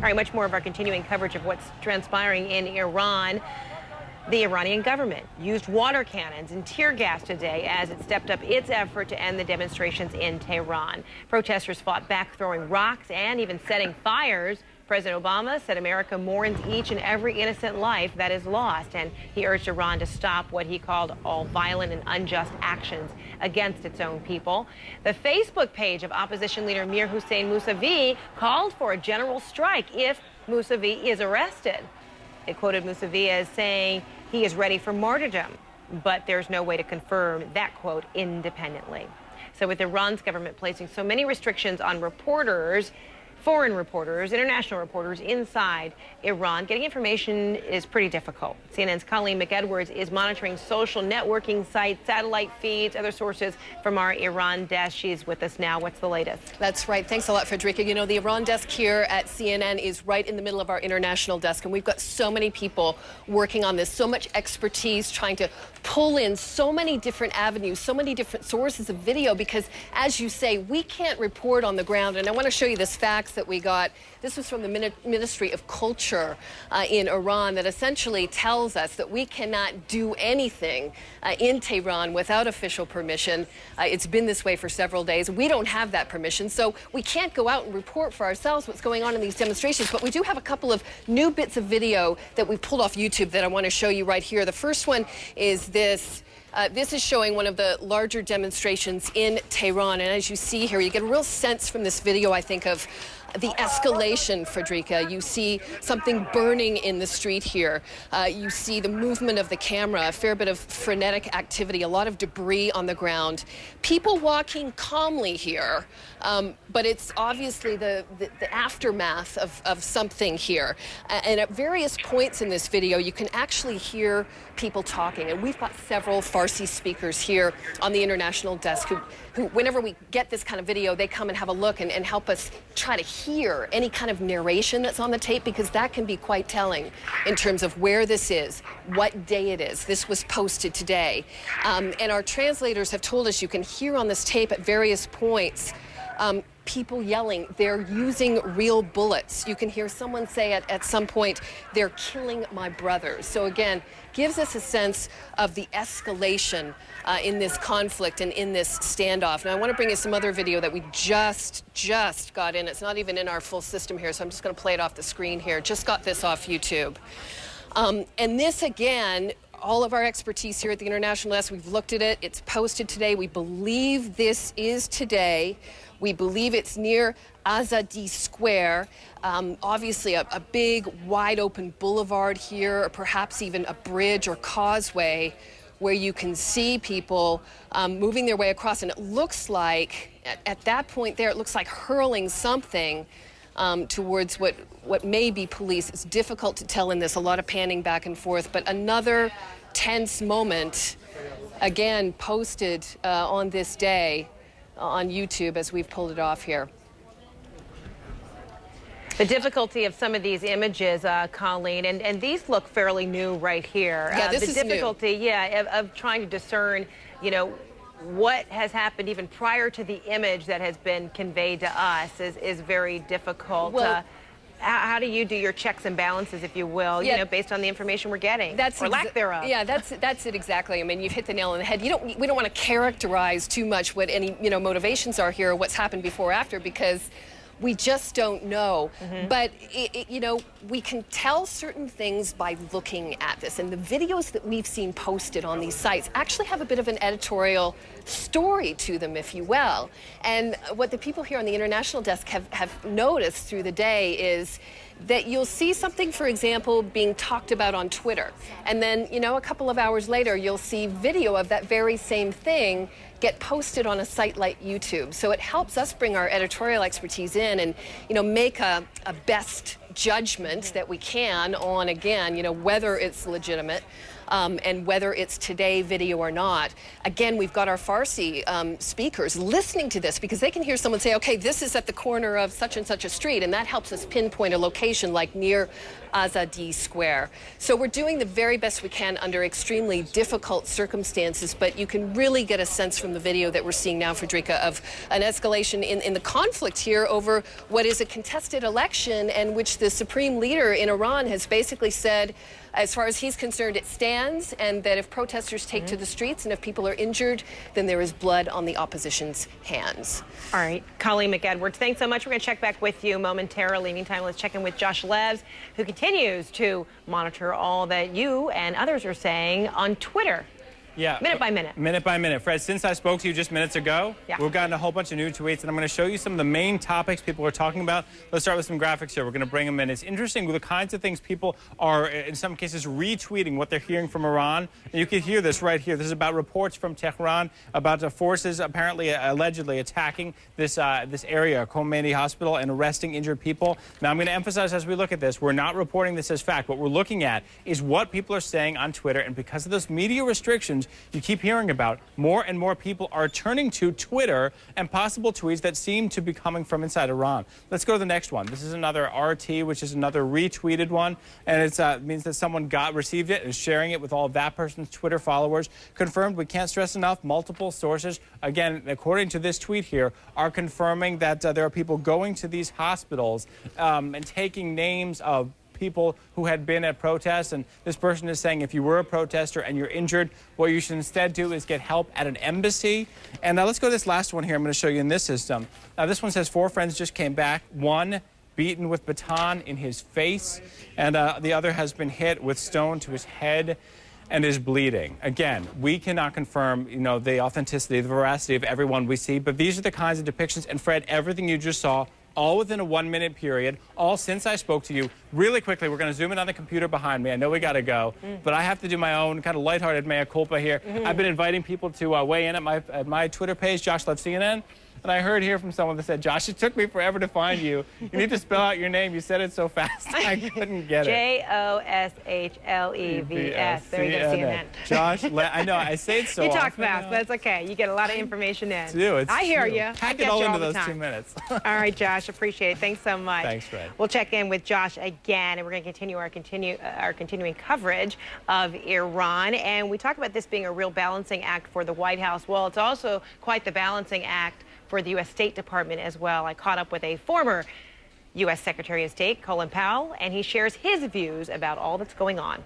All right, much more of our continuing coverage of what's transpiring in Iran. The Iranian government used water cannons and tear gas today as it stepped up its effort to end the demonstrations in Tehran. Protesters fought back, throwing rocks and even setting fires. President Obama said America mourns each and every innocent life that is lost, and he urged Iran to stop what he called all violent and unjust actions against its own people. The Facebook page of opposition leader Mir Hossein Mousavi called for a general strike if Mousavi is arrested. It quoted Mousavi as saying he is ready for martyrdom, but there's no way to confirm that quote independently. So with Iran's government placing so many restrictions on reporters, foreign reporters, international reporters inside Iran, getting information is pretty difficult. CNN's Colleen McEdwards is monitoring social networking sites, satellite feeds, other sources from our Iran desk. She's with us now. What's the latest? That's right. Thanks a lot, Frederica. You know, the Iran desk here at CNN is right in the middle of our international desk, and we've got so many people working on this, so much expertise, trying to pull in so many different avenues, so many different sources of video, because, as you say, we can't report on the ground. And I want to show you this fax that we got. This was from the Ministry of Culture in Iran that essentially tells us that we cannot do anything in Tehran without official permission. It's been this way for several days. We don't have that permission, so we can't go out and report for ourselves what's going on in these demonstrations. But we do have a couple of new bits of video that we pulled off YouTube that I want to show you right here. The first one is this. This is showing one of the larger demonstrations in Tehran. And as you see here, you get a real sense from this video, I think, of the escalation, Frederica. You see something burning in the street here. You see the movement of the camera, a fair bit of frenetic activity, a lot of debris on the ground. People walking calmly here, but it's obviously the aftermath of something here. And at various points in this video, you can actually hear people talking. And we've got several Farsi speakers here on the international desk who, whenever we get this kind of video, they come and have a look and help us try to hear any kind of narration that's on the tape, because that can be quite telling in terms of where this is, what day it is. This was posted today. And our translators have told us you can hear on this tape at various points people yelling. They're using real bullets. You can hear someone say at some point, they're killing my brothers. So again, gives us a sense of the escalation in this conflict and in this standoff. Now, I want to bring you some other video that we just got in. It's not even in our full system here, so I'm just going to play it off the screen here. Just got this off YouTube. And this, again, all of our expertise here at the International Desk, we've looked at it. It's posted today. We believe this is today. We believe it's near Azadi Square. Obviously, a big, wide-open boulevard here, or perhaps even a bridge or causeway where you can see people moving their way across. And it looks like, at that point there, it looks like hurling something towards what may be police. It's difficult to tell in this, a lot of panning back and forth, but another tense moment, again, posted on this day on YouTube as we've pulled it off here. The difficulty of some of these images, Colleen, and these look fairly new right here. Yeah, this is new. The difficulty, yeah, of trying to discern, you know, what has happened even prior to the image that has been conveyed to us is very difficult. Well, how do you do your checks and balances, if you will, yeah, you know, based on the information we're getting, or lack thereof? Yeah, that's it exactly. I mean, you've hit the nail on the head. We don't want to characterize too much what any motivations are here, or what's happened before or after, because we just don't know. But, we can tell certain things by looking at this. And the videos that we've seen posted on these sites actually have a bit of an editorial story to them, if you will. And what the people here on the international desk have noticed through the day is that you'll see something, for example, being talked about on Twitter. And then, a couple of hours later, you'll see video of that very same thing get posted on a site like YouTube. So it helps us bring our editorial expertise in and, make a best judgment that we can on, again, whether it's legitimate. and whether it's Today video or not. Again, we've got our Farsi speakers listening to this because they can hear someone say, okay, this is at the corner of such and such a street, and that helps us pinpoint a location like near Azadi Square. So we're doing the very best we can under extremely difficult circumstances, but you can really get a sense from the video that we're seeing now, Frederica, of an escalation in the conflict here over what is a contested election, and which the supreme leader in Iran has basically said, as far as he's concerned, it stands, and that if protesters take to the streets and if people are injured, then there is blood on the opposition's hands. All right, Colleen McEdwards, thanks so much. We're going to check back with you momentarily. Meantime, let's check in with Josh Levs, who continues to monitor all that you and others are saying on Twitter. Yeah. Minute by minute. Minute by minute. Fred, since I spoke to you just minutes ago, we've gotten a whole bunch of new tweets, and I'm going to show you some of the main topics people are talking about. Let's start with some graphics here. We're going to bring them in. It's interesting the kinds of things people are, in some cases, retweeting what they're hearing from Iran. And you can hear this right here. This is about reports from Tehran about forces apparently, allegedly attacking this area, Khomeini Hospital, and arresting injured people. Now, I'm going to emphasize as we look at this, we're not reporting this as fact. What we're looking at is what people are saying on Twitter, and because of those media restrictions you keep hearing about, more and more people are turning to Twitter and possible tweets that seem to be coming from inside Iran. Let's go to the next one. This is another RT, which is another retweeted one, and it means that someone received it and is sharing it with all of that person's Twitter followers. Confirmed, we can't stress enough, multiple sources, again, according to this tweet here, are confirming that there are people going to these hospitals and taking names of people who had been at protests, and this person is saying if you were a protester and you're injured, what you should instead do is get help at an embassy. And now let's go to this last one here. I'm going to show you in this system. This one says 4 friends just came back. One beaten with baton in his face, and the other has been hit with stone to his head and is bleeding. Again, we cannot confirm, the authenticity, the veracity of everyone we see, but these are the kinds of depictions. And Fred, everything you just saw, all within a 1-minute period, all since I spoke to you. Really quickly, we're going to zoom in on the computer behind me. I know we got to go, but I have to do my own kind of lighthearted mea culpa here. I've been inviting people to weigh in at my Twitter page, Josh Levs CNN. And I heard here from someone that said, Josh, it took me forever to find you. You need to spell out your name. You said it so fast, I couldn't get it. JOSHLEVS. There you go, CNN. Josh, I know, I say it so often. You talk fast, but it's okay. You get a lot of information in. I hear you. Pack it all into those 2 minutes. All right, Josh, appreciate it. Thanks so much. Thanks, Fred. We'll check in with Josh again, and we're going to continue our continuing coverage of Iran. And we talk about this being a real balancing act for the White House. Well, it's also quite the balancing act for the U.S. State Department as well. I caught up with a former U.S. Secretary of State, Colin Powell, and he shares his views about all that's going on.